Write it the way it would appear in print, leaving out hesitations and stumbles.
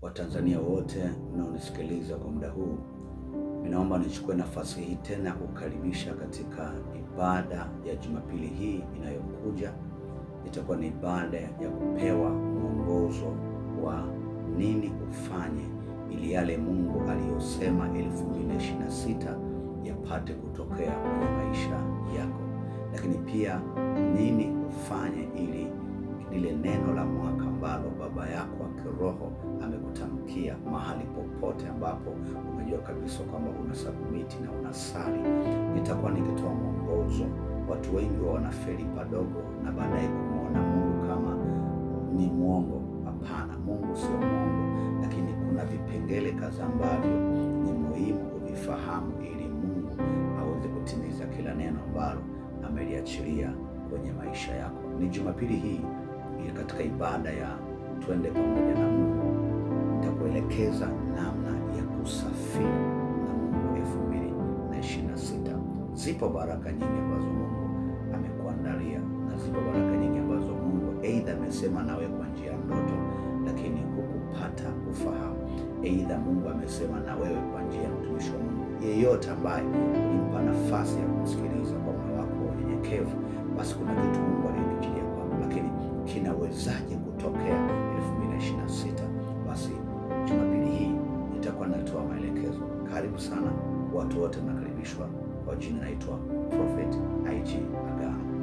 Watanzania wote mnaonisikiliza kwa muda huu, ninaomba nichukue nafasi hii tena kukaribisha katika ibada ya Jumapili hii inayokuja. Itakuwa ni ibada ya kupewa mwongozo wa nini ufanye ili yale Mungu aliyosema 2026 yapate kutokea kwenye maisha yako, lakini pia nini ufanye ili lile neno la mwaka ambalo baba yako wa kiroho amekutamkia mahali popote ambapo unajua kabisa kwamba unasubmit na unasali. Nitakuwa nikitoa mwongozo. Watu wengi wanafeli padogo na baadaye kumwona Mungu kama ni mwongo. Hapana, Mungu sio mwongo, lakini kuna vipengele kadhaa ambavyo ni muhimu kuvifahamu ili Mungu aweze kutimiza kila neno ambalo ameliachilia kwenye maisha yako. Ni Jumapili hii katika ibada ya twende pamoja na Mungu, nitakuelekeza namna ya kusafiri na Mungu 2026. Zipo baraka nyingi ambazo Mungu amekuandalia, na zipo baraka nyingi ambazo Mungu aidha amesema nawe kwa njia ya ndoto, lakini hukupata ufahamu. Aidha Mungu amesema na wewe kwa njia ya mtumishi wa Mungu yeyote ambaye ulimpa nafasi ya kusikiliza kwa moyo wako unyenyekevu, basi kuna kitu Mungu aliachilia kwako. Lakini kinawezaje kutokea 2026? Basi Jumapili hii nitakuwa natoa maelekezo. Karibu sana, watu wote mnakaribishwa. Kwa jina naitwa Prophet IG Agano.